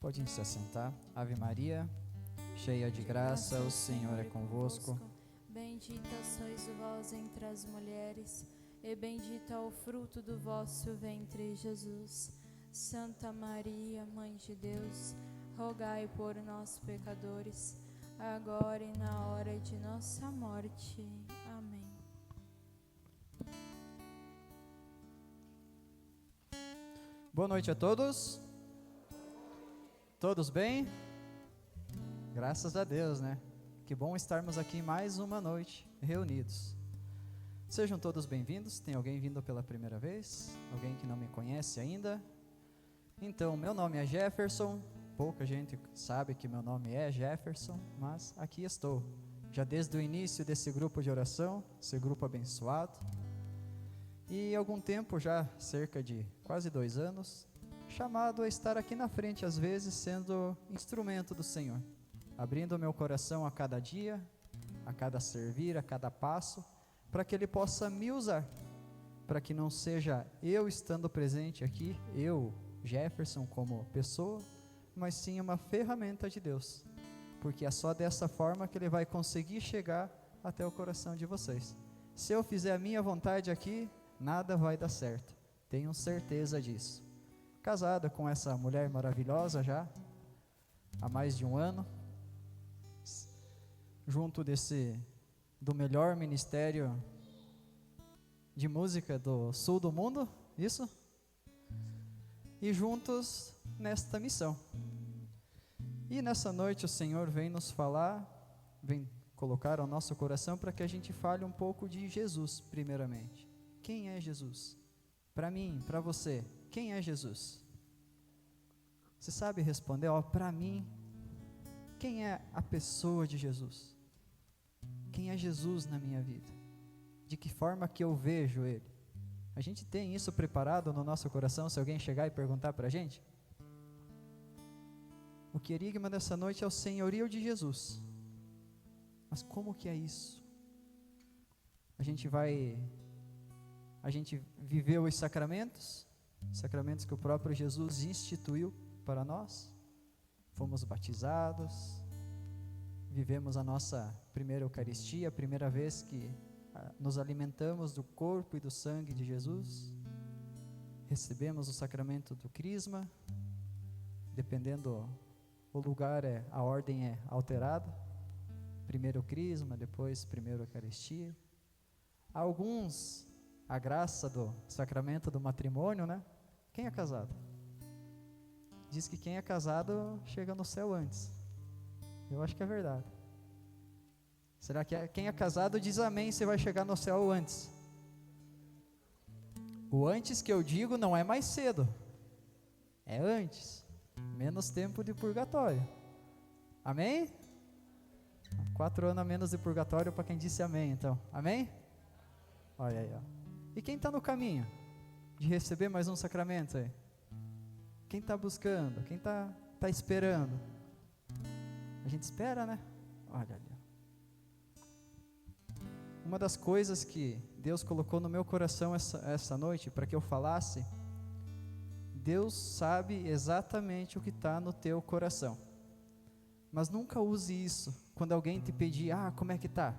Pode se assentar. Ave Maria, cheia de graça, o Senhor é convosco. Bendita sois vós entre as mulheres, e bendito é o fruto do vosso ventre, Jesus. Santa Maria, Mãe de Deus, rogai por nós, pecadores, agora e na hora de nossa morte. Amém. Boa noite a todos. Todos bem? Graças a Deus, né? Que bom estarmos aqui mais uma noite reunidos. Sejam todos bem-vindos. Tem alguém vindo pela primeira vez? Alguém que não me conhece ainda? Então, meu nome é Jefferson. Pouca gente sabe que meu nome é Jefferson, mas aqui estou. Já desde o início desse grupo de oração, esse grupo abençoado. E há algum tempo já, cerca de quase 2 anos, chamado a estar aqui na frente, às vezes sendo instrumento do Senhor, abrindo o meu coração a cada dia, a cada servir, a cada passo, para que Ele possa me usar, para que não seja eu estando presente aqui, eu, Jefferson, como pessoa, mas sim uma ferramenta de Deus, porque é só dessa forma que Ele vai conseguir chegar até o coração de vocês. Se eu fizer a minha vontade aqui, nada vai dar certo, tenho certeza disso. Casada com essa mulher maravilhosa já, há mais de 1 ano, junto do melhor ministério de música do sul do mundo, isso? E juntos nesta missão. E nessa noite o Senhor vem nos falar, vem colocar ao nosso coração para que a gente fale um pouco de Jesus primeiramente. Quem é Jesus? Para mim, para você, quem é Jesus? Você sabe responder, para mim, quem é a pessoa de Jesus? Quem é Jesus na minha vida? De que forma que eu vejo Ele? A gente tem isso preparado no nosso coração, se alguém chegar e perguntar para a gente? O querigma dessa noite é o senhorio de Jesus. Mas como que é isso? A gente viveu os sacramentos que o próprio Jesus instituiu para nós, fomos batizados, vivemos a nossa primeira Eucaristia, a primeira vez que nos alimentamos do corpo e do sangue de Jesus, recebemos o sacramento do Crisma, dependendo o lugar, a ordem é alterada, primeiro o Crisma, depois primeiro a Eucaristia. Alguns, a graça do sacramento do matrimônio, né? Quem é casado? Diz que quem é casado chega no céu antes. Eu acho que é verdade. Será que quem é casado diz amém, você vai chegar no céu antes? O antes que eu digo não é mais cedo, é antes, menos tempo de purgatório. Amém? 4 anos a menos de purgatório para quem disse amém, então. Amém? Olha aí, ó. E quem está no caminho de receber mais um sacramento aí? Quem está buscando? Quem está esperando? A gente espera, né? Olha ali. Uma das coisas que Deus colocou no meu coração essa noite, para que eu falasse, Deus sabe exatamente o que está no teu coração. Mas nunca use isso quando alguém te pedir, como é que está?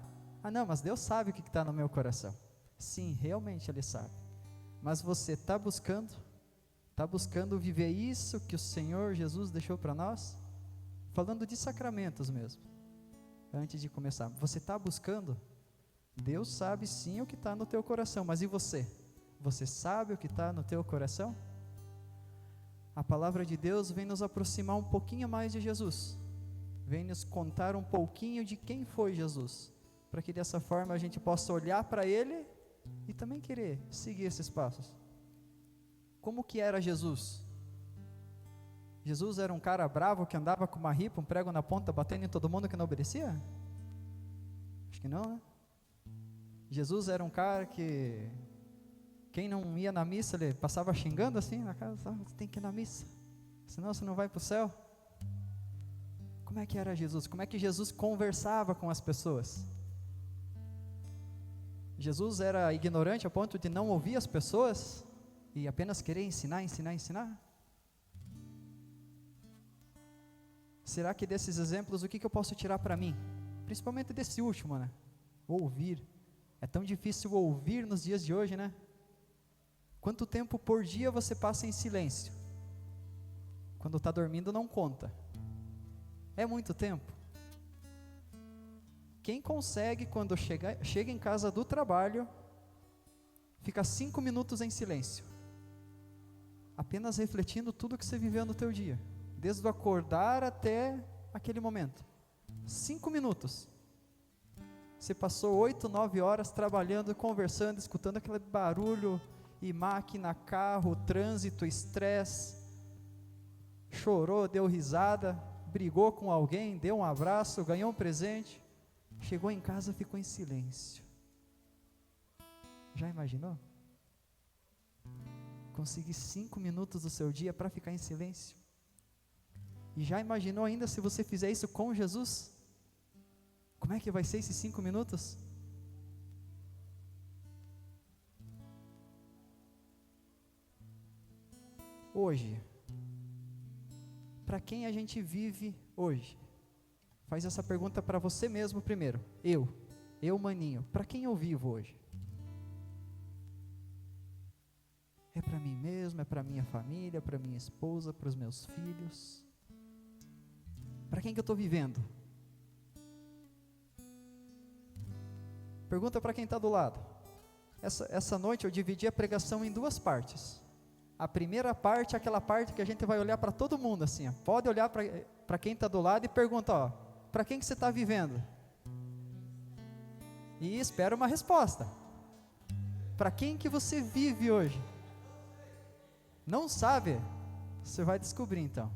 Não, mas Deus sabe o que está no meu coração. Sim, realmente Ele sabe. Mas você está buscando viver isso que o Senhor Jesus deixou para nós? Falando de sacramentos mesmo, antes de começar, você está buscando? Deus sabe sim o que está no teu coração, mas e você? Você sabe o que está no teu coração? A palavra de Deus vem nos aproximar um pouquinho mais de Jesus, vem nos contar um pouquinho de quem foi Jesus, para que dessa forma a gente possa olhar para Ele e também querer seguir esses passos. Como que era Jesus? Jesus era um cara bravo que andava com uma ripa, um prego na ponta, batendo em todo mundo que não obedecia? Acho que não, né? Jesus era um cara que quem não ia na missa, ele passava xingando assim na casa, você tem que ir na missa, senão você não vai para o céu. Como é que era Jesus? Como é que Jesus conversava com as pessoas? Jesus era ignorante a ponto de não ouvir as pessoas e apenas querer ensinar? Será que desses exemplos, o que eu posso tirar para mim? Principalmente desse último, né? Ouvir. É tão difícil ouvir nos dias de hoje, né? Quanto tempo por dia você passa em silêncio? Quando está dormindo não conta. É muito tempo. Quem consegue, quando chega em casa do trabalho, ficar 5 minutos em silêncio, apenas refletindo tudo que você viveu no teu dia, desde o acordar até aquele momento? 5 minutos. Você passou 8, 9 horas trabalhando, conversando, escutando aquele barulho, e máquina, carro, trânsito, estresse, chorou, deu risada, brigou com alguém, deu um abraço, ganhou um presente, chegou em casa, ficou em silêncio. Já imaginou? Conseguir 5 minutos do seu dia para ficar em silêncio? E já imaginou ainda se você fizer isso com Jesus? Como é que vai ser esses 5 minutos? Hoje, para quem a gente vive hoje? Faz essa pergunta para você mesmo primeiro. Eu maninho, para quem eu vivo hoje? É para mim mesmo, é para minha família, para minha esposa, para os meus filhos? Para quem que eu estou vivendo? Pergunta para quem está do lado. Essa noite eu dividi a pregação em 2 partes. A primeira parte é aquela parte que a gente vai olhar para todo mundo assim, ó. Pode olhar para quem está do lado e pergunta, ó, para quem que você está vivendo? E espera uma resposta. Para quem que você vive hoje? Não sabe? Você vai descobrir então.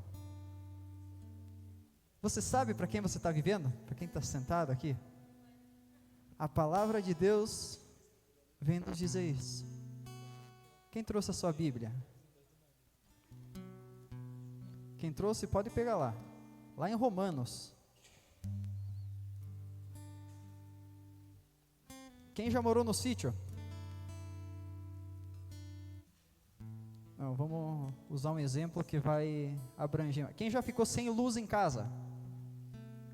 Você sabe para quem você está vivendo? Para quem está sentado aqui? A palavra de Deus vem nos dizer isso. Quem trouxe a sua Bíblia? Quem trouxe pode pegar lá em Romanos. Quem já morou no sítio? Não, vamos usar um exemplo que vai abranger. Quem já ficou sem luz em casa?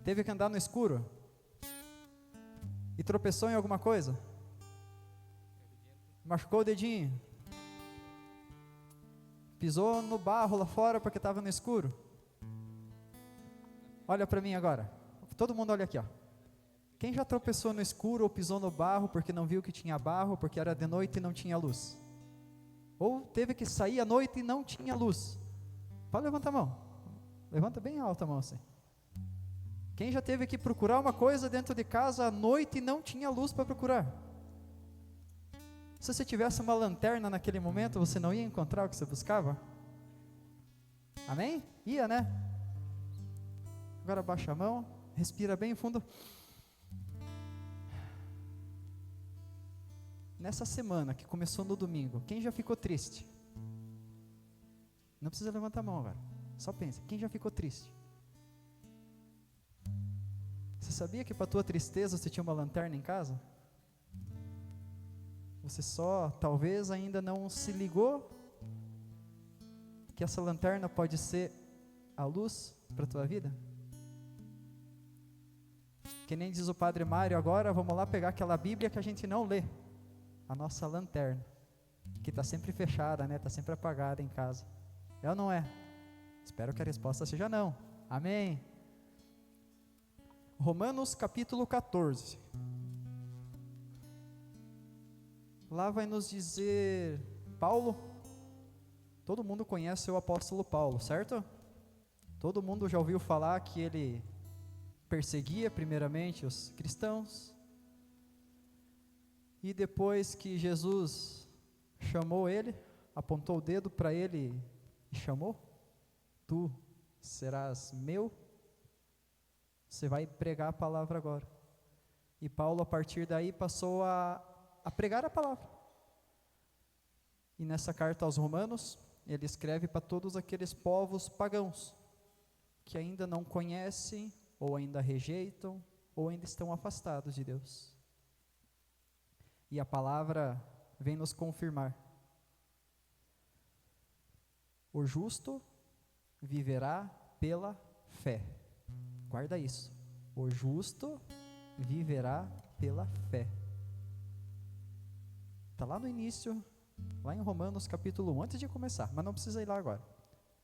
Teve que andar no escuro? E tropeçou em alguma coisa? Machucou o dedinho? Pisou no barro lá fora porque estava no escuro? Olha para mim agora. Todo mundo olha aqui, ó. Quem já tropeçou no escuro ou pisou no barro porque não viu que tinha barro, porque era de noite e não tinha luz? Ou teve que sair à noite e não tinha luz? Pode levantar a mão. Levanta bem alta a mão assim. Quem já teve que procurar uma coisa dentro de casa à noite e não tinha luz para procurar? Se você tivesse uma lanterna naquele momento, você não ia encontrar o que você buscava? Amém? Ia, né? Agora baixa a mão, respira bem fundo. Nessa semana que começou no domingo, quem já ficou triste? Não precisa levantar a mão agora, só pensa, quem já ficou triste? Você sabia que para a tua tristeza você tinha uma lanterna em casa? Você só, talvez ainda não se ligou que essa lanterna pode ser a luz para a tua vida? Que nem diz o Padre Mário agora, vamos lá pegar aquela Bíblia que a gente não lê. A nossa lanterna, que está sempre fechada, né? Está sempre apagada em casa. É ou não é? Espero que a resposta seja não. Amém? Romanos capítulo 14. Lá vai nos dizer Paulo. Todo mundo conhece o apóstolo Paulo, certo? Todo mundo já ouviu falar que ele perseguia primeiramente os cristãos. E depois que Jesus chamou ele, apontou o dedo para ele e chamou, tu serás meu, você vai pregar a palavra agora. E Paulo, a partir daí, passou a pregar a palavra. E nessa carta aos Romanos, ele escreve para todos aqueles povos pagãos, que ainda não conhecem, ou ainda rejeitam, ou ainda estão afastados de Deus. E a palavra vem nos confirmar. O justo viverá pela fé. Guarda isso. O justo viverá pela fé. Está lá no início, lá em Romanos capítulo 1, antes de começar, mas não precisa ir lá agora.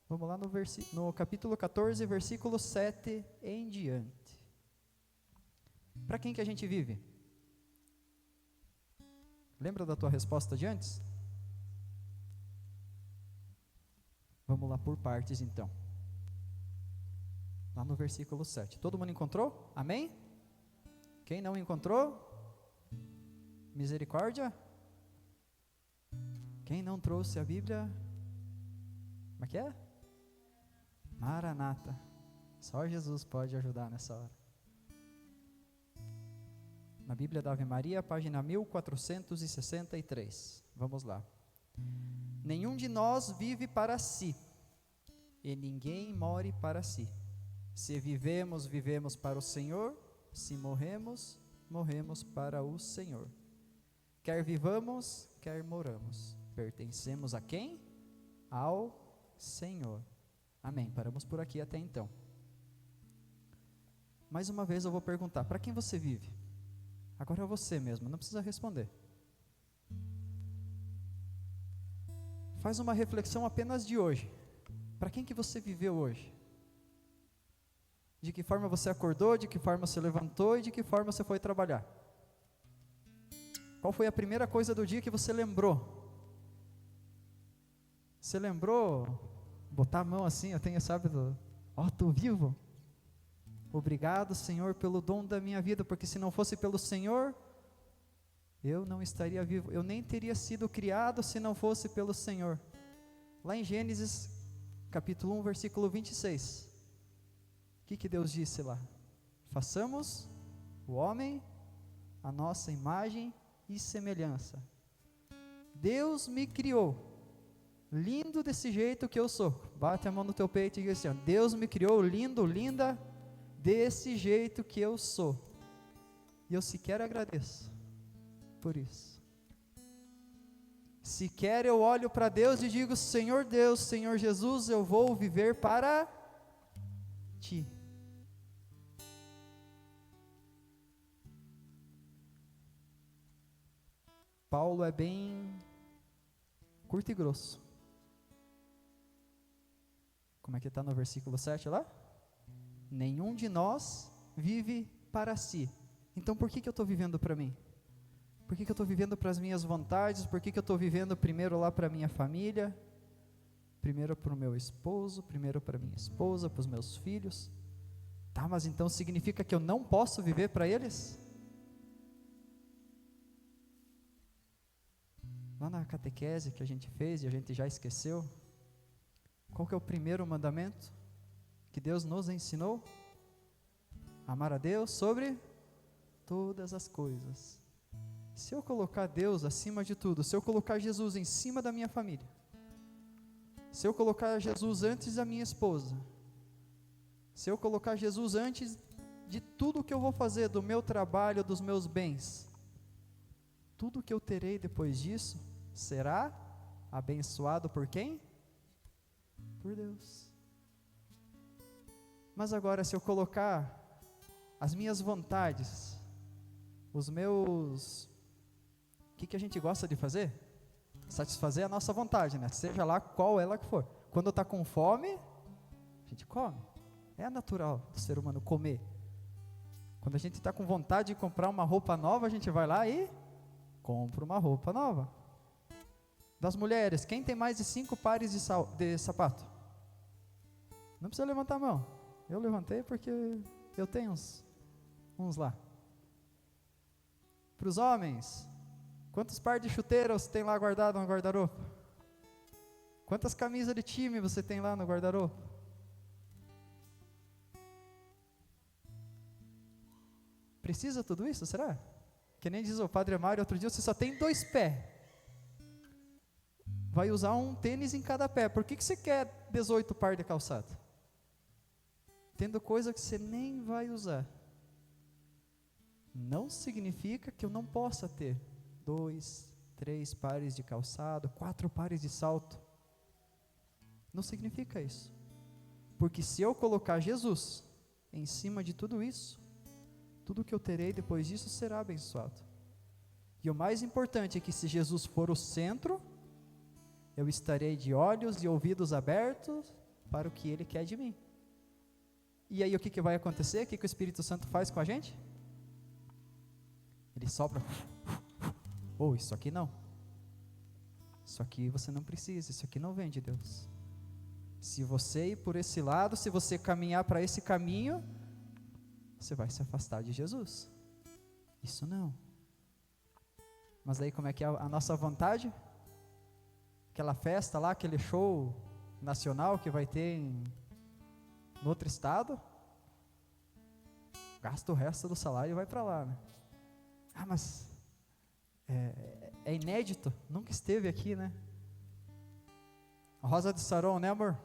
Vamos lá no capítulo 14, versículo 7 em diante. Para quem que a gente vive? Lembra da tua resposta de antes? Vamos lá por partes então. Lá no versículo 7. Todo mundo encontrou? Amém? Quem não encontrou? Misericórdia? Quem não trouxe a Bíblia? Como é que é? Maranata. Só Jesus pode ajudar nessa hora. Na Bíblia da Ave Maria, página 1463. Vamos lá. Nenhum de nós vive para si, e ninguém morre para si. Se vivemos, vivemos para o Senhor. Se morremos, morremos para o Senhor. Quer vivamos, quer moramos. Pertencemos a quem? Ao Senhor. Amém. Paramos por aqui até então. Mais uma vez eu vou perguntar, para quem você vive? Agora é você mesmo, não precisa responder. Faz uma reflexão apenas de hoje. Para quem que você viveu hoje? De que forma você acordou, de que forma você levantou e de que forma você foi trabalhar? Qual foi a primeira coisa do dia que você lembrou? Você lembrou? Botar a mão assim, eu tenho, sabe, estou vivo. Obrigado, Senhor, pelo dom da minha vida, porque se não fosse pelo Senhor, eu não estaria vivo. Eu nem teria sido criado se não fosse pelo Senhor. Lá em Gênesis, capítulo 1, versículo 26. O que Deus disse lá? Façamos o homem a nossa imagem e semelhança. Deus me criou, lindo desse jeito que eu sou. Bate a mão no teu peito e diz assim, ó, Deus me criou lindo, linda, desse jeito que eu sou. E eu sequer agradeço por isso. Sequer eu olho para Deus e digo, Senhor Deus, Senhor Jesus, eu vou viver para Ti. Paulo é bem curto e grosso. Como é que está no versículo 7 lá? Nenhum de nós vive para si. Então por que eu estou vivendo para mim? Por que eu estou vivendo para as minhas vontades? Por que eu estou vivendo primeiro lá para a minha família? Primeiro para o meu esposo, primeiro para a minha esposa, para os meus filhos? Tá, mas então significa que eu não posso viver para eles? Lá na catequese que a gente fez e a gente já esqueceu, qual que é o primeiro mandamento que Deus nos ensinou? Amar a Deus sobre todas as coisas. Se eu colocar Deus acima de tudo, se eu colocar Jesus em cima da minha família, se eu colocar Jesus antes da minha esposa, se eu colocar Jesus antes de tudo que eu vou fazer, do meu trabalho, dos meus bens, tudo que eu terei depois disso será abençoado por quem? Por Deus. Mas agora, se eu colocar as minhas vontades, os meus... O que a gente gosta de fazer? Satisfazer a nossa vontade, né? Seja lá qual ela que for. Quando está com fome, a gente come. É natural do ser humano comer. Quando a gente está com vontade de comprar uma roupa nova, a gente vai lá e compra uma roupa nova. Das mulheres, quem tem mais de 5 pares de sapato? Não precisa levantar a mão. Eu levantei porque eu tenho uns lá. Para os homens, quantos pares de chuteiras você tem lá guardado no guarda-roupa? Quantas camisas de time você tem lá no guarda-roupa? Precisa tudo isso, será? Que nem diz o Padre Mário outro dia, você só tem 2 pés. Vai usar um tênis em cada pé. Por que você quer 18 par de calçado? Tendo coisa que você nem vai usar. Não significa que eu não possa ter 2, 3 pares de calçado, 4 pares de salto. Não significa isso. Porque se eu colocar Jesus em cima de tudo isso, tudo que eu terei depois disso será abençoado. E o mais importante é que se Jesus for o centro, eu estarei de olhos e ouvidos abertos para o que Ele quer de mim. E aí o que vai acontecer? O que o Espírito Santo faz com a gente? Ele sopra. Isso aqui não. Isso aqui você não precisa, isso aqui não vem de Deus. Se você ir por esse lado, se você caminhar para esse caminho, você vai se afastar de Jesus. Isso não. Mas aí como é que é a nossa vontade? Aquela festa lá, aquele show nacional que vai ter no outro estado, gasta o resto do salário e vai para lá, né? Mas é inédito, nunca esteve aqui, né? A Rosa de Saron, né, amor?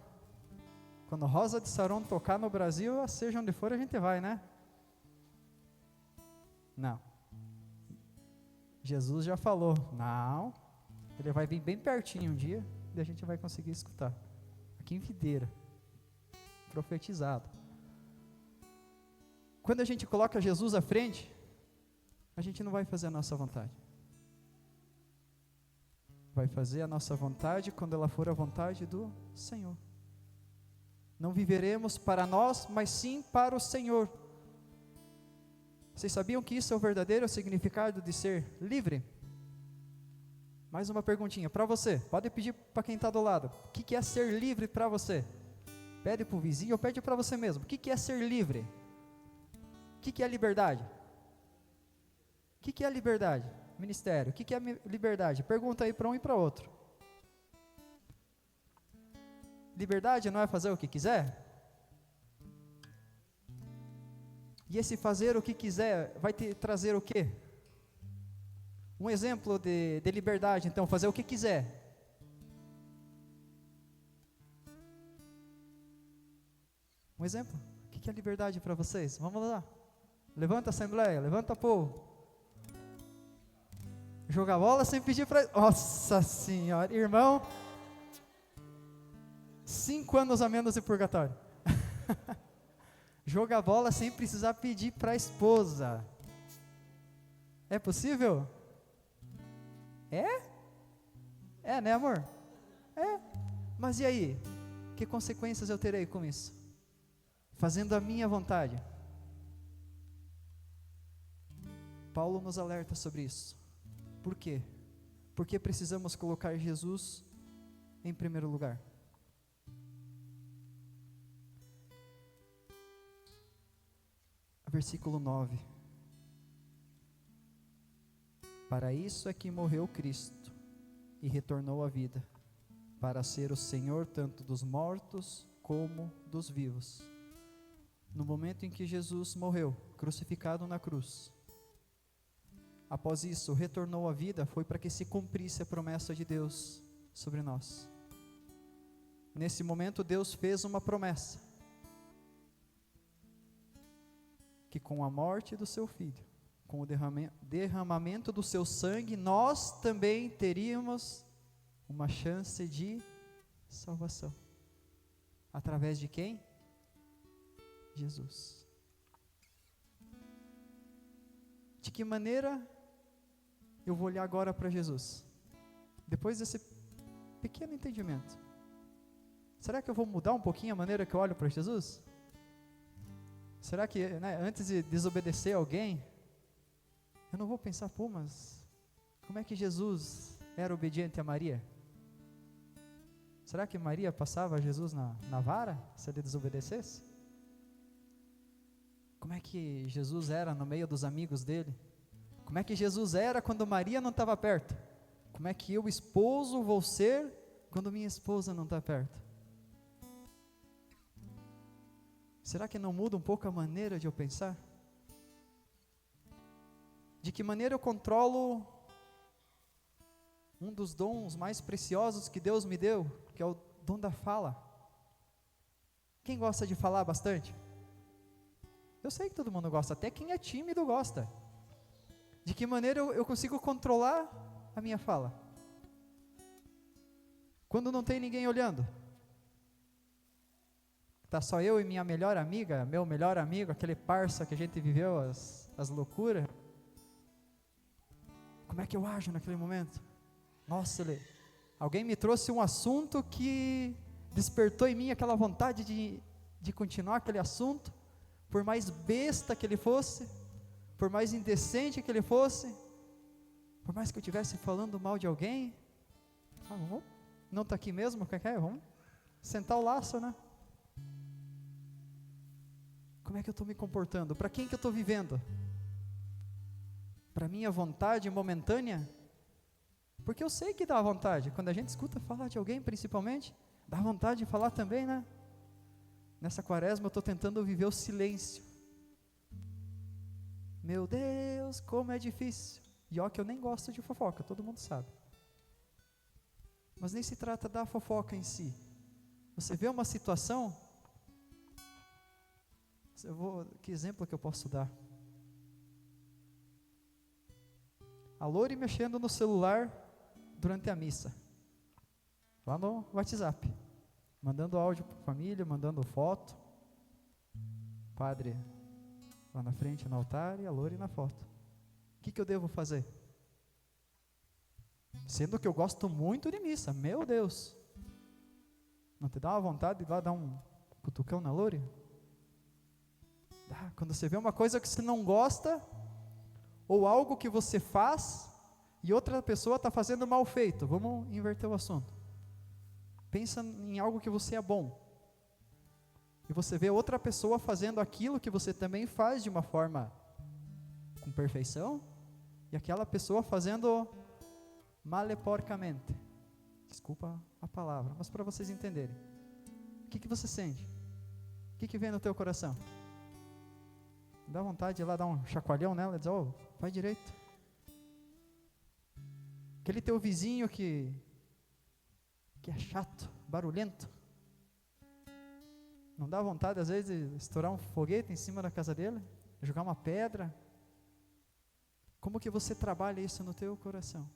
Quando a Rosa de Saron tocar no Brasil, seja onde for, a gente vai, né? Não. Jesus já falou, não, Ele vai vir bem pertinho um dia, e a gente vai conseguir escutar. Aqui em Videira, profetizado. Quando a gente coloca Jesus à frente, a gente não vai fazer a nossa vontade. Vai fazer a nossa vontade quando ela for a vontade do Senhor. Não viveremos para nós, mas sim para o Senhor. Vocês sabiam que isso é o verdadeiro significado de ser livre? Mais uma perguntinha para você, pode pedir para quem está do lado. O que é ser livre para você? Pede para o vizinho ou pede para você mesmo. O que é ser livre? O que é liberdade? O que é liberdade? Ministério, o que é liberdade? Pergunta aí para um e para outro. Liberdade não é fazer o que quiser? E esse fazer o que quiser vai te trazer o quê? Um exemplo de liberdade, então, fazer o que quiser. Um exemplo? O que é liberdade para vocês? Vamos lá. Levanta a assembleia, levanta povo. Jogar bola sem pedir para... Nossa senhora, irmão. 5 anos a menos de purgatório. Jogar bola sem precisar pedir para a esposa. É possível? É, né, amor? É. Mas e aí? Que consequências eu terei com isso? Fazendo a minha vontade. Paulo nos alerta sobre isso. Por quê? Porque precisamos colocar Jesus em primeiro lugar. Versículo 9. Para isso é que morreu Cristo e retornou à vida, para ser o Senhor tanto dos mortos como dos vivos. No momento em que Jesus morreu, crucificado na cruz, após isso, retornou à vida, foi para que se cumprisse a promessa de Deus sobre nós. Nesse momento, Deus fez uma promessa, que com a morte do seu Filho, com o derramamento do seu sangue, nós também teríamos uma chance de salvação. Através de quem? Jesus. De que maneira eu vou olhar agora para Jesus? Depois desse pequeno entendimento, será que eu vou mudar um pouquinho a maneira que eu olho para Jesus? Será que, antes de desobedecer alguém, eu não vou pensar, mas como é que Jesus era obediente a Maria? Será que Maria passava Jesus na vara, se ele desobedecesse? Como é que Jesus era no meio dos amigos dele? Como é que Jesus era quando Maria não estava perto? Como é que eu, esposo, vou ser quando minha esposa não está perto? Será que não muda um pouco a maneira de eu pensar? De que maneira eu controlo um dos dons mais preciosos que Deus me deu, que é o dom da fala? Quem gosta de falar bastante? Eu sei que todo mundo gosta, até quem é tímido gosta. De que maneira eu consigo controlar a minha fala? Quando não tem ninguém olhando. tá só eu e minha melhor amiga, meu melhor amigo, aquele parça que a gente viveu as loucuras, como é que eu ajo naquele momento? Nossa, alguém me trouxe um assunto que despertou em mim aquela vontade de continuar aquele assunto, por mais besta que ele fosse, por mais indecente que ele fosse, por mais que eu estivesse falando mal de alguém, vamos, não está aqui mesmo, vamos sentar o laço, né? Como é que eu estou me comportando? Para quem que eu estou vivendo? Para minha vontade momentânea? Porque eu sei que dá vontade, quando a gente escuta falar de alguém principalmente, dá vontade de falar também, né? Nessa quaresma eu estou tentando viver o silêncio. Meu Deus, como é difícil. E ó que eu nem gosto de fofoca, todo mundo sabe. Mas nem se trata da fofoca em si. Você vê uma situação, que exemplo que eu posso dar? A Lori mexendo no celular durante a missa, lá no WhatsApp, mandando áudio para a família, mandando foto, padre lá na frente no altar e a Lori na foto. O que eu devo fazer? Sendo que eu gosto muito de missa, meu Deus, não te dá uma vontade de ir lá dar um cutucão na Lori? Quando você vê uma coisa que você não gosta, ou algo que você faz, e outra pessoa está fazendo mal feito, vamos inverter o assunto. Pensa em algo que você é bom, e você vê outra pessoa fazendo aquilo que você também faz de uma forma com perfeição, e aquela pessoa fazendo maleporcamente, desculpa a palavra, mas para vocês entenderem, o que você sente? O que vem no teu coração? Dá vontade de ir lá dar um chacoalhão nela e dizer, faz direito. Aquele teu vizinho que é chato, barulhento, não dá vontade às vezes de estourar um foguete em cima da casa dele, jogar uma pedra? Como que você trabalha isso no teu coração?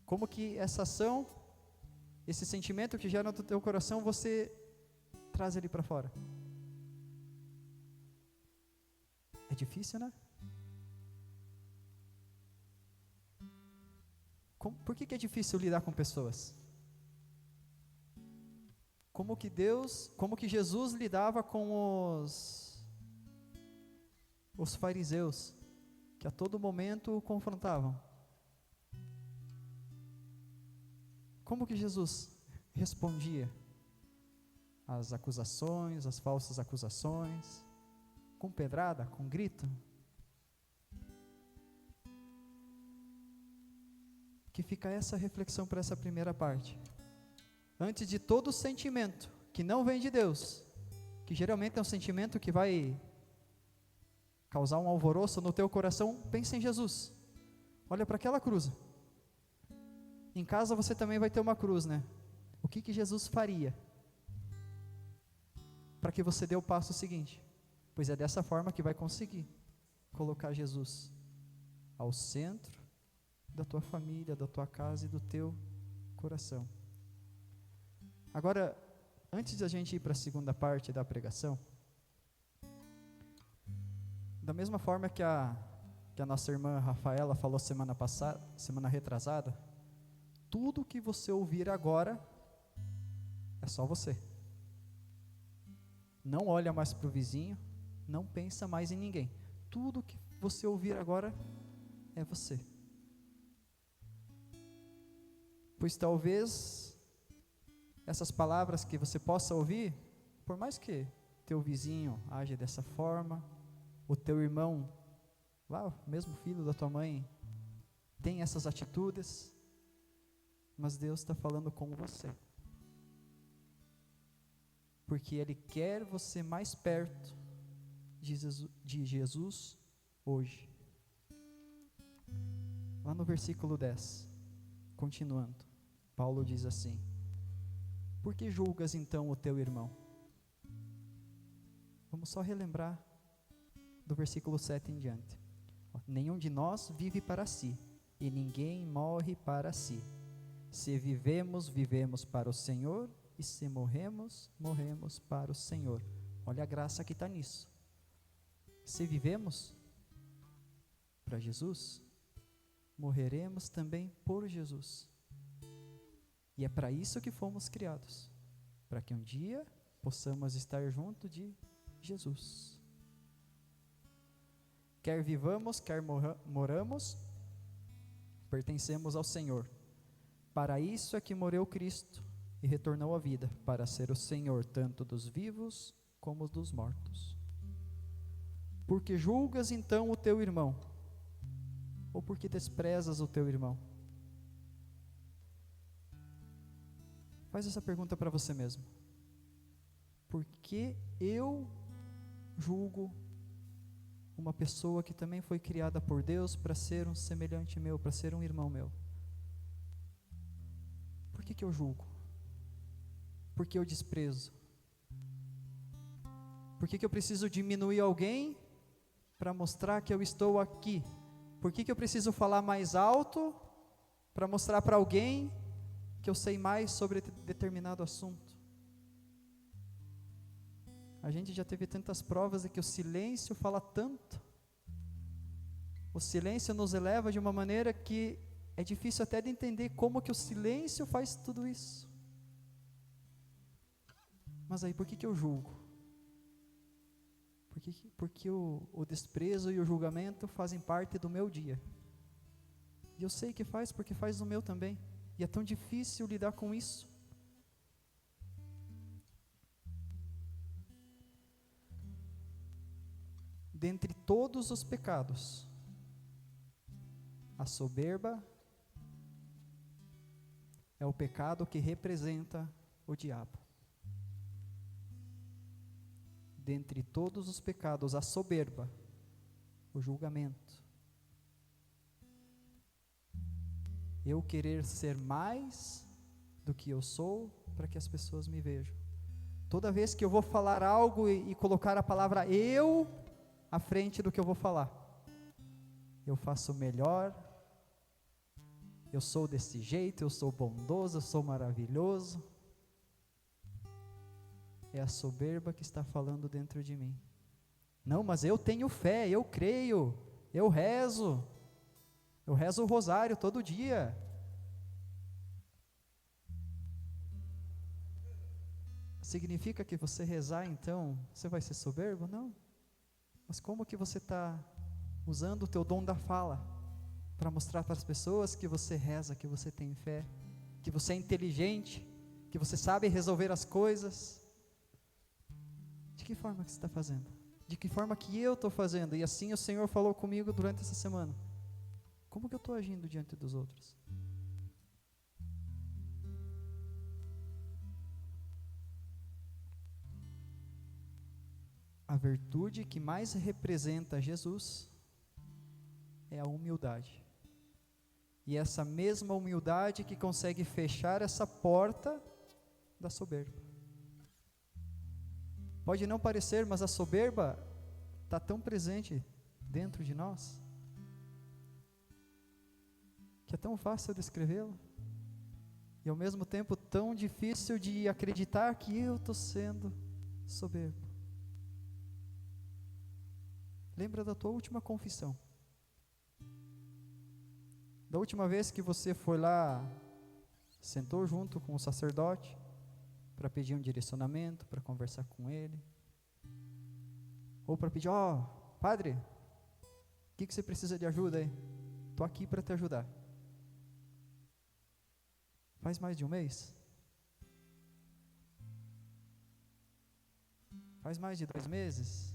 Como que essa ação, esse sentimento que gera no teu coração, você traz ele para fora? É difícil, né? Por que é difícil lidar com pessoas? Como que Jesus lidava com os fariseus, que a todo momento o confrontavam? Como que Jesus respondia às acusações, às falsas acusações? Com pedrada, com grito? Que fica essa reflexão para essa primeira parte. Antes de todo sentimento que não vem de Deus, que geralmente é um sentimento que vai causar um alvoroço no teu coração, pensa em Jesus. Olha para aquela cruz. Em casa você também vai ter uma cruz, né? O que Jesus faria para que você dê o passo seguinte? Pois é dessa forma que vai conseguir colocar Jesus ao centro da tua família, da tua casa e do teu coração. Agora, antes de a gente ir para a segunda parte da pregação, da mesma forma que a nossa irmã Rafaela falou semana retrasada, tudo que você ouvir agora é só você. Não olha mais para o vizinho, não pensa mais em ninguém. Tudo que você ouvir agora é você. Pois talvez essas palavras que você possa ouvir, por mais que teu vizinho age dessa forma, o teu irmão, lá, o mesmo filho da tua mãe, tem essas atitudes, mas Deus está falando com você. Porque Ele quer você mais perto de Jesus hoje. Lá no versículo 10, continuando, Paulo diz assim: por que julgas então o teu irmão? Vamos só relembrar do versículo 7 em diante. Nenhum de nós vive para si, e ninguém morre para si. Se vivemos, vivemos para o Senhor, E se morremos, morremos para o Senhor. Olha a graça que está nisso. Se vivemos para Jesus, morreremos também por Jesus. E é para isso que fomos criados, para que um dia possamos estar junto de Jesus. Quer vivamos, quer moramos, pertencemos ao Senhor. Para isso é que morreu Cristo e retornou à vida, para ser o Senhor tanto dos vivos como dos mortos. Porque julgas então o teu irmão? Ou porque desprezas o teu irmão? Faz essa pergunta para você mesmo. Por que eu julgo uma pessoa que também foi criada por Deus para ser um semelhante meu, para ser um irmão meu? Por que eu julgo? Por que eu desprezo? Por que eu preciso diminuir alguém para mostrar que eu estou aqui? Por que eu preciso falar mais alto para mostrar para alguém que eu sei mais sobre determinado assunto? A gente já teve tantas provas de que o silêncio fala tanto. O silêncio nos eleva de uma maneira que é difícil até de entender como que o silêncio faz tudo isso. Mas aí, por que eu julgo? Porque o desprezo e o julgamento fazem parte do meu dia. E eu sei que faz, porque faz no meu também. E é tão difícil lidar com isso. Dentre todos os pecados, a soberba é o pecado que representa o diabo. Dentre todos os pecados, a soberba, o julgamento. Eu querer ser mais do que eu sou para que as pessoas me vejam. Toda vez que eu vou falar algo e colocar a palavra eu à frente do que eu vou falar, eu faço melhor, eu sou desse jeito, eu sou bondoso, eu sou maravilhoso. É a soberba que está falando dentro de mim. Não, mas eu tenho fé, eu creio, eu rezo o rosário todo dia. Significa que você rezar, então, você vai ser soberbo? Não. Mas como que você está usando o teu dom da fala para mostrar para as pessoas que você reza, que você tem fé, que você é inteligente, que você sabe resolver as coisas? De que forma que você está fazendo? De que forma que eu estou fazendo? E assim o Senhor falou comigo durante essa semana. Como que eu estou agindo diante dos outros? A virtude que mais representa Jesus é a humildade. E essa mesma humildade que consegue fechar essa porta da soberba. Pode não parecer, mas a soberba está tão presente dentro de nós, que é tão fácil descrevê-la, e ao mesmo tempo tão difícil de acreditar que eu estou sendo soberbo. Lembra da tua última confissão, da última vez que você foi lá, sentou junto com o sacerdote, para pedir um direcionamento, para conversar com ele, ou para pedir, padre, o que você precisa de ajuda aí? Estou aqui para te ajudar. Faz mais de um mês? Faz mais de 2 meses?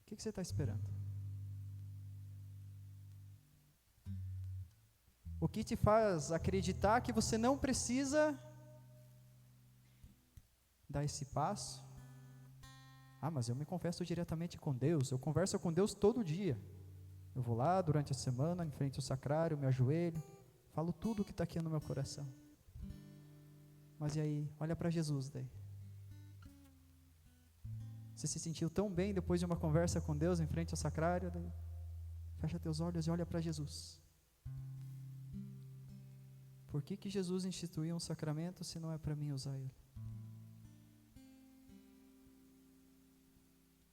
O que você está esperando? O que te faz acreditar que você não precisa dar esse passo? Mas eu me confesso diretamente com Deus, eu converso com Deus todo dia. Eu vou lá durante a semana, em frente ao sacrário, me ajoelho, falo tudo o que está aqui no meu coração. Mas e aí, olha para Jesus daí. Você se sentiu tão bem depois de uma conversa com Deus em frente ao sacrário? Daí, fecha teus olhos e olha para Jesus. Por que Jesus instituiu um sacramento se não é para mim usar ele?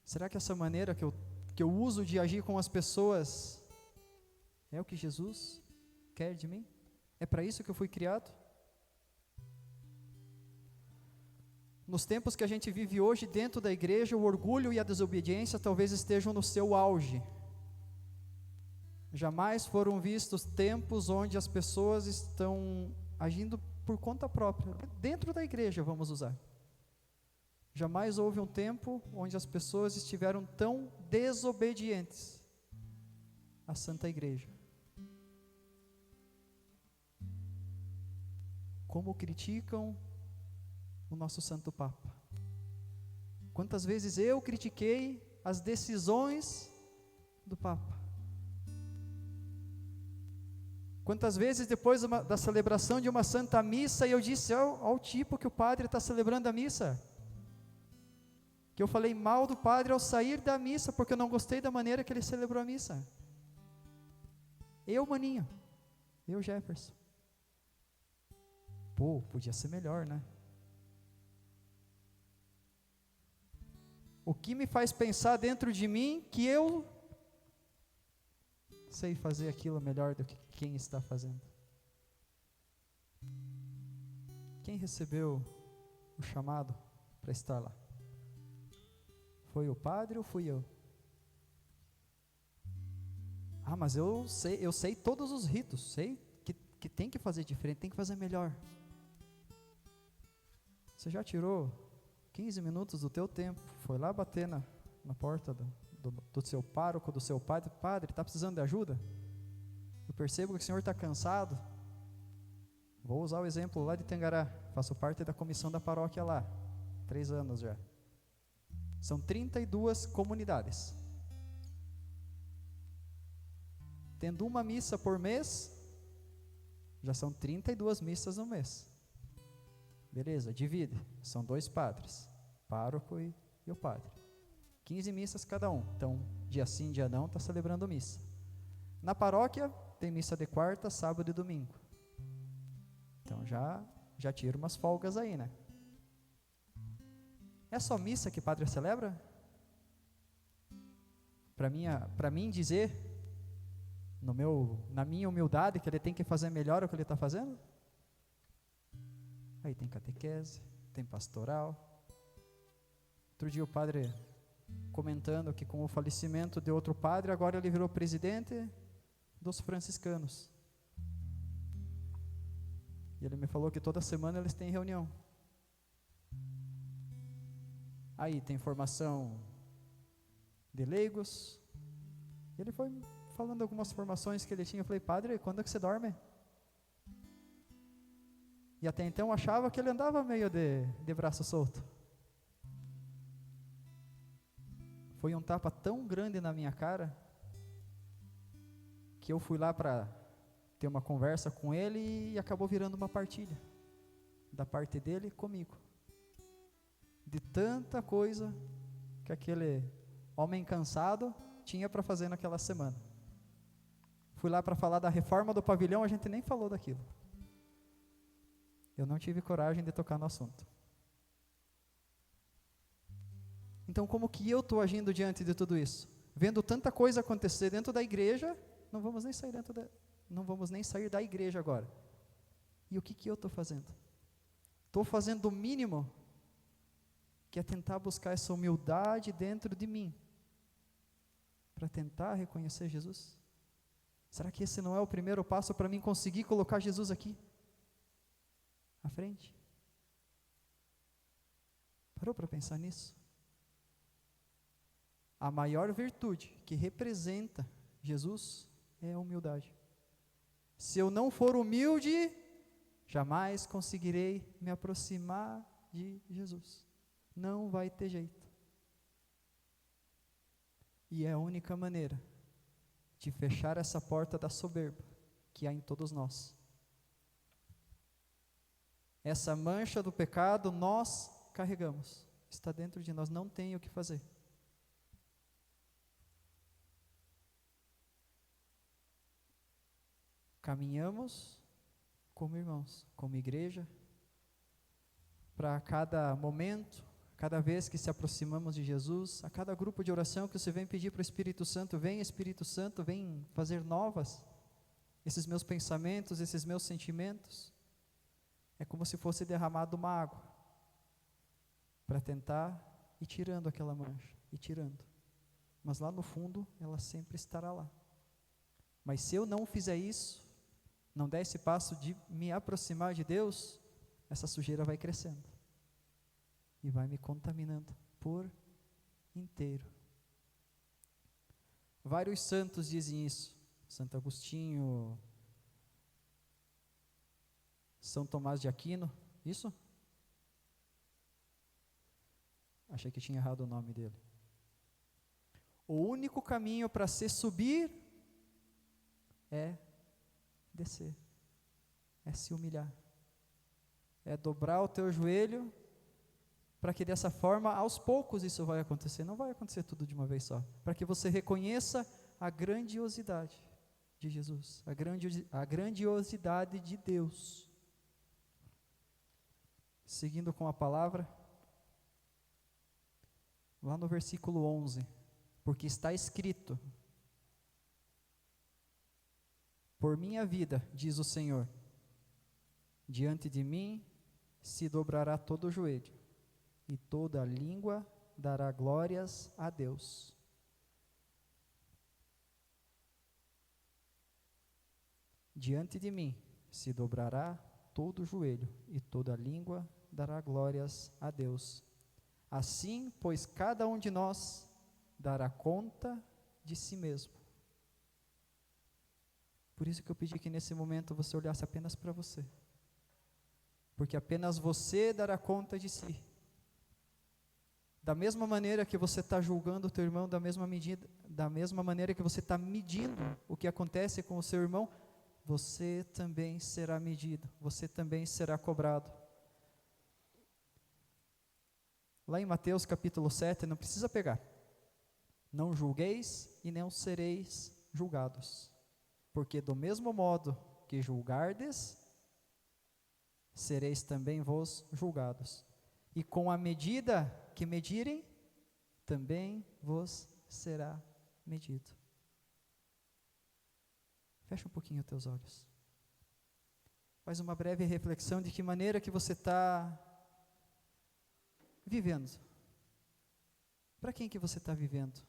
Será que essa maneira que eu uso de agir com as pessoas é o que Jesus quer de mim? É para isso que eu fui criado? Nos tempos que a gente vive hoje dentro da igreja, o orgulho e a desobediência talvez estejam no seu auge. Jamais foram vistos tempos onde as pessoas estão agindo por conta própria. Dentro da igreja, vamos usar. Jamais houve um tempo onde as pessoas estiveram tão desobedientes à Santa Igreja. Como criticam o nosso Santo Papa. Quantas vezes eu critiquei as decisões do Papa. Quantas vezes depois da celebração de uma Santa Missa, eu disse ao tipo que o padre está celebrando a missa, que eu falei mal do padre ao sair da missa, porque eu não gostei da maneira que ele celebrou a missa. Eu, maninho, eu, Jefferson. Pô, podia ser melhor, né? O que me faz pensar dentro de mim que eu sei fazer aquilo melhor do que quem está fazendo? Quem recebeu o chamado para estar lá? Foi o padre ou fui eu? Ah, mas eu sei todos os ritos, sei que tem que fazer diferente, tem que fazer melhor. Você já tirou 15 minutos do teu tempo, foi lá bater na porta do seu pároco, do seu padre, está precisando de ajuda? Eu percebo que o senhor está cansado. Vou usar o exemplo lá de Tangará, faço parte da comissão da paróquia lá, 3 anos já. São 32 comunidades. Tendo uma missa por mês, já são 32 missas no mês. Beleza, divide, são 2 padres, pároco e o padre. 15 missas cada um, então dia sim, dia não, está celebrando missa. Na paróquia, tem missa de quarta, sábado e domingo. Então já tira umas folgas aí, né? É só missa que padre celebra? Para mim dizer, na minha humildade, que ele tem que fazer melhor o que ele está fazendo? Aí tem catequese, tem pastoral. Outro dia o padre comentando que com o falecimento de outro padre, agora ele virou presidente dos franciscanos. E ele me falou que toda semana eles têm reunião. Aí tem formação de leigos. Ele foi falando algumas formações que ele tinha. Eu falei, padre, quando é que você dorme? E até então eu achava que ele andava meio de braço solto. Foi um tapa tão grande na minha cara, que eu fui lá para ter uma conversa com ele e acabou virando uma partilha, da parte dele comigo. De tanta coisa que aquele homem cansado tinha para fazer naquela semana. Fui lá para falar da reforma do pavilhão, a gente nem falou daquilo. Eu não tive coragem de tocar no assunto. Então, como que eu estou agindo diante de tudo isso? Vendo tanta coisa acontecer dentro da igreja, não vamos nem sair da igreja agora. E o que eu estou fazendo? Estou fazendo o mínimo, que é tentar buscar essa humildade dentro de mim, para tentar reconhecer Jesus? Será que esse não é o primeiro passo para mim conseguir colocar Jesus aqui, à frente? Parou para pensar nisso? A maior virtude que representa Jesus é a humildade. Se eu não for humilde, jamais conseguirei me aproximar de Jesus. Não vai ter jeito. E é a única maneira de fechar essa porta da soberba que há em todos nós. Essa mancha do pecado nós carregamos, está dentro de nós, não tem o que fazer. Caminhamos como irmãos, como igreja, para cada momento, cada vez que se aproximamos de Jesus, a cada grupo de oração que você vem pedir para o Espírito Santo, vem Espírito Santo, vem fazer novas esses meus pensamentos, esses meus sentimentos, é como se fosse derramado uma água, para tentar ir tirando aquela mancha, ir tirando, mas lá no fundo, ela sempre estará lá. Mas se eu não fizer isso, não der esse passo de me aproximar de Deus, essa sujeira vai crescendo, e vai me contaminando por inteiro. Vários santos dizem isso, Santo Agostinho, São Tomás de Aquino, isso? Achei que tinha errado o nome dele. O único caminho para se subir é descer, é se humilhar, é dobrar o teu joelho, para que dessa forma, aos poucos isso vai acontecer, não vai acontecer tudo de uma vez só, para que você reconheça a grandiosidade de Jesus, a grandiosidade de Deus. Seguindo com a palavra, lá no versículo 11, porque está escrito: por minha vida, diz o Senhor, diante de mim se dobrará todo o joelho, e toda língua dará glórias a Deus. Diante de mim se dobrará todo o joelho, e toda língua dará glórias a Deus. Assim, pois cada um de nós dará conta de si mesmo. Por isso que eu pedi que nesse momento você olhasse apenas para você, porque apenas você dará conta de si. Da mesma maneira que você está julgando o teu irmão, da mesma maneira que você está medindo o que acontece com o seu irmão, você também será medido, você também será cobrado. Lá em Mateus capítulo 7, não precisa pegar. Não julgueis e não sereis julgados, porque do mesmo modo que julgardes, sereis também vos julgados. E com a medida que medirem, também vos será medido. Fecha um pouquinho os teus olhos. Faz uma breve reflexão de que maneira que você está vivendo. Para quem que você está vivendo?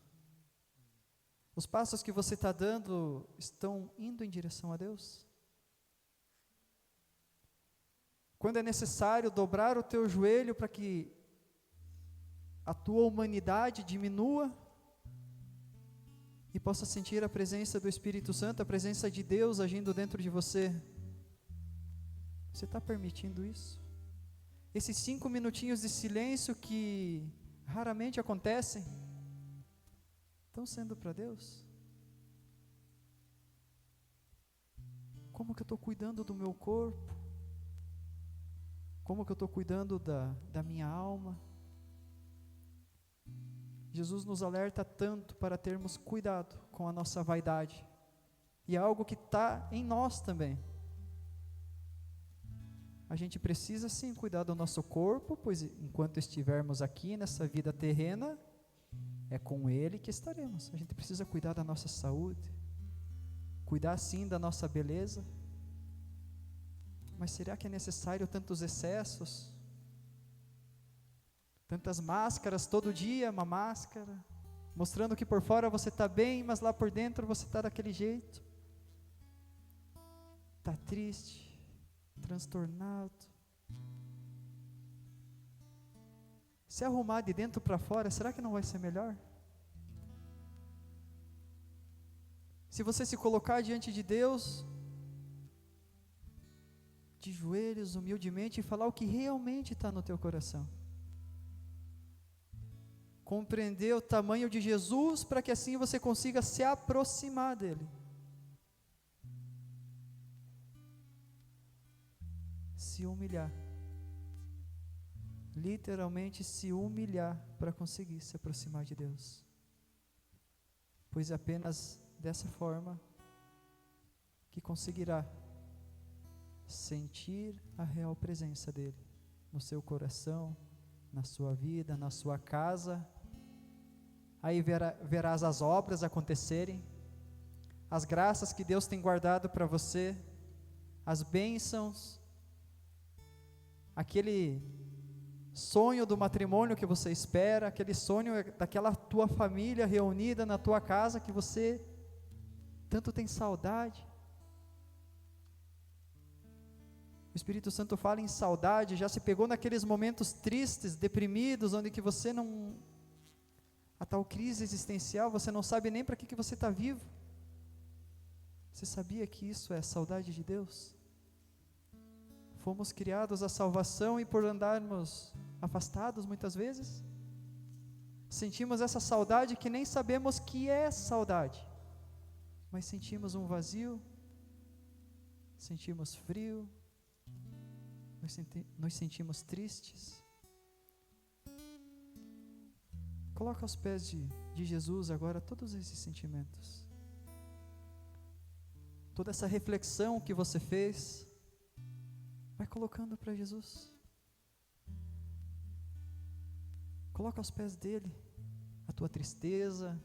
Os passos que você está dando estão indo em direção a Deus? Quando é necessário dobrar o teu joelho para que a tua humanidade diminua e possa sentir a presença do Espírito Santo, a presença de Deus agindo dentro de você, você está permitindo isso? Esses 5 minutinhos de silêncio que raramente acontecem, estão sendo para Deus? Como que eu estou cuidando do meu corpo? Como que eu estou cuidando da minha alma? Jesus nos alerta tanto para termos cuidado com a nossa vaidade, e é algo que está em nós também. A gente precisa sim cuidar do nosso corpo, pois enquanto estivermos aqui nessa vida terrena, é com Ele que estaremos. A gente precisa cuidar da nossa saúde, cuidar sim da nossa beleza, mas será que é necessário tantos excessos? Tantas máscaras, todo dia uma máscara, mostrando que por fora você está bem, mas lá por dentro você está daquele jeito, está triste, transtornado. Se arrumar de dentro para fora, será que não vai ser melhor? Se você se colocar diante de Deus, de joelhos, humildemente, e falar o que realmente está no teu coração, compreender o tamanho de Jesus, para que assim você consiga se aproximar dele. Se humilhar, literalmente se humilhar para conseguir se aproximar de Deus, pois é apenas dessa forma que conseguirá sentir a real presença dele no seu coração, na sua vida, na sua casa. Aí verás as obras acontecerem, as graças que Deus tem guardado para você, as bênçãos, aquele sonho do matrimônio que você espera, aquele sonho daquela tua família reunida na tua casa que você tanto tem saudade. O Espírito Santo fala em saudade, já se pegou naqueles momentos tristes, deprimidos, onde que você não, a tal crise existencial, você não sabe nem para que você está vivo. Você sabia que isso é saudade de Deus? Fomos criados à salvação e por andarmos afastados muitas vezes, sentimos essa saudade que nem sabemos que é saudade, mas sentimos um vazio, sentimos frio, nos sentimos tristes. Coloca aos pés de Jesus agora todos esses sentimentos, toda essa reflexão que você fez, vai colocando para Jesus. Coloca aos pés dele a tua tristeza,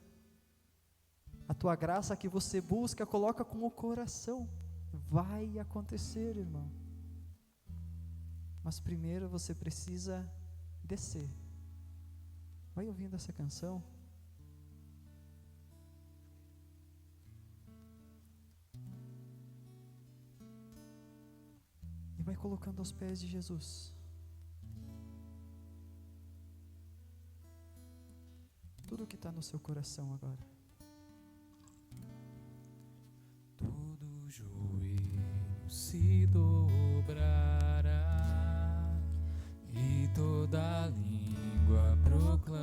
a tua graça que você busca, coloca com o coração. Vai acontecer, irmão. Mas primeiro você precisa descer. Vai ouvindo essa canção. E vai colocando aos pés de Jesus tudo que está no seu coração agora. Todo joelho se dobrará e toda língua proclamará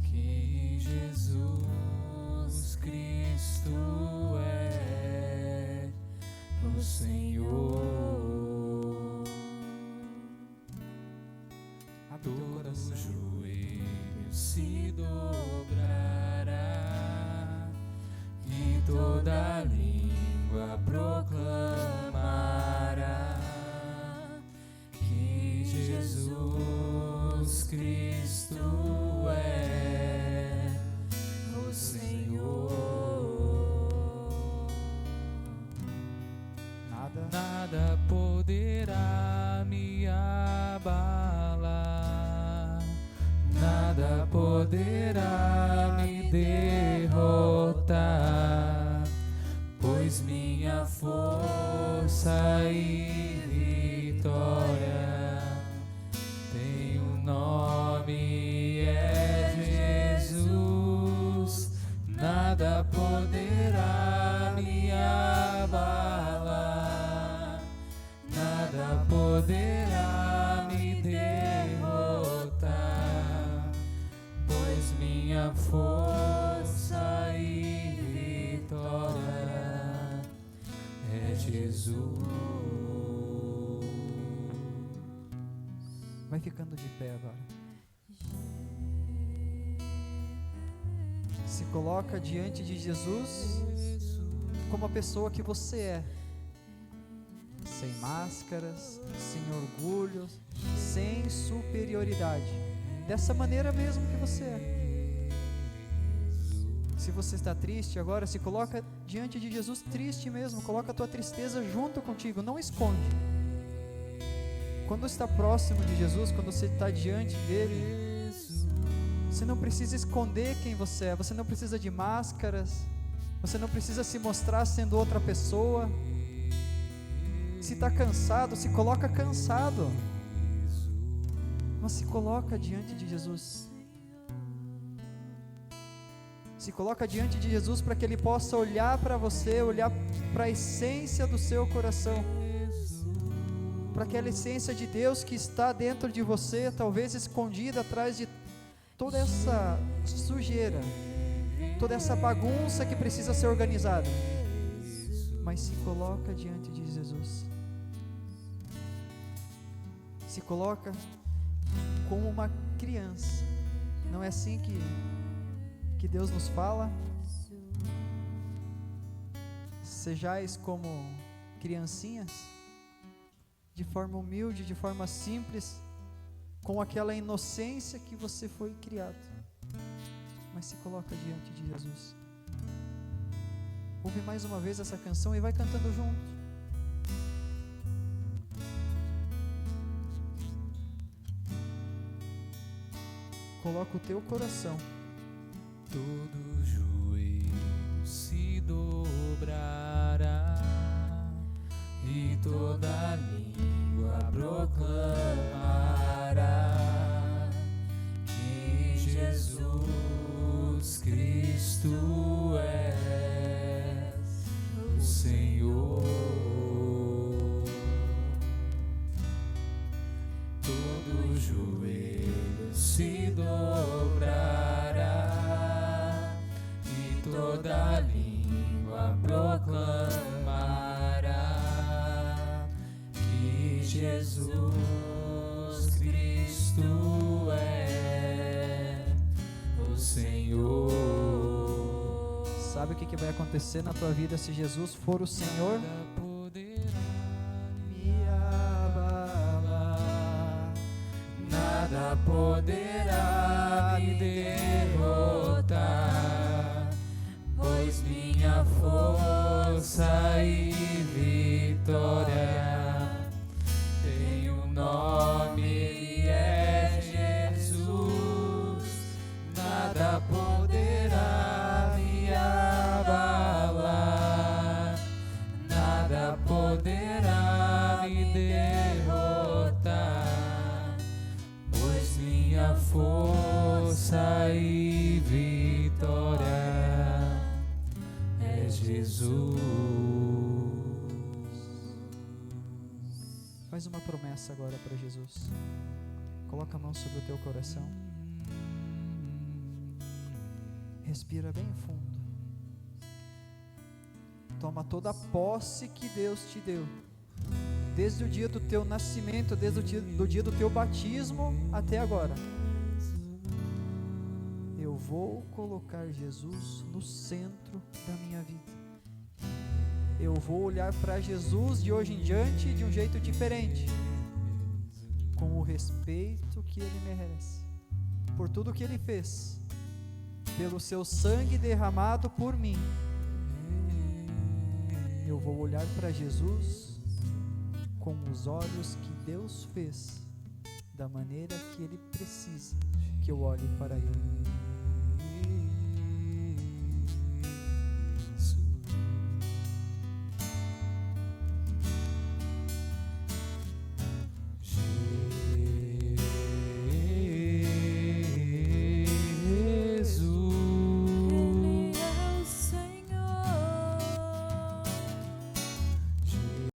que Jesus Cristo é o Senhor. Todo joelho se dobrará e toda língua proclamará que Jesus Cristo é o Senhor. Nada poderá me abalar, nada poderá me derrotar, pois minha força e vitória tem um nome, é Jesus. Nada poderá me abalar, nada poderá me derrotar, pois minha força e vitória é Jesus. Vai ficando de pé agora. Se coloca diante de Jesus como a pessoa que você é, sem máscaras, sem orgulho, sem superioridade, dessa maneira mesmo que você é. Se você está triste agora, se coloca diante de Jesus triste mesmo, coloca a tua tristeza junto contigo, não esconde. Quando está próximo de Jesus, quando você está diante dele, você não precisa esconder quem você é, você não precisa de máscaras, você não precisa se mostrar sendo outra pessoa. Se está cansado, se coloca cansado, mas se coloca diante de Jesus. Se coloca diante de Jesus para que Ele possa olhar para você, olhar para a essência do seu coração, para aquela essência de Deus que está dentro de você, talvez escondida atrás de toda essa sujeira, toda essa bagunça que precisa ser organizada. Mas se coloca diante de Jesus. Se coloca como uma criança. Não é assim que Deus nos fala? sejais como criancinhas, de forma humilde, de forma simples, com aquela inocência que você foi criado, mas se coloca diante de Jesus. Ouve mais uma vez essa canção e vai cantando junto. Coloca o teu coração. Todo joelho se dobrará e toda língua proclamará que Jesus Cristo é o Senhor. Todo joelho se dobrará e toda língua proclamará que Jesus Cristo é o Senhor. Sabe o que vai acontecer na tua vida se Jesus for o Senhor? Nada poderá Me abalar, nada poderá me derrotar, pois minha força e vitória tem um nome, ele é Jesus. Nada poderá me abalar, nada poderá me derrotar, pois minha força e vitória é Jesus. Faz uma promessa agora para Jesus. Coloca a mão sobre o teu coração. Respira bem fundo. Toma toda a posse que Deus te deu, desde o dia do teu nascimento, desde o dia do teu batismo até agora. Eu vou colocar Jesus no centro da minha vida. Eu vou olhar para Jesus de hoje em diante de um jeito diferente, com o respeito que Ele merece, por tudo que Ele fez, pelo seu sangue derramado por mim. Eu vou olhar para Jesus com os olhos que Deus fez, da maneira que Ele precisa que eu olhe para Ele.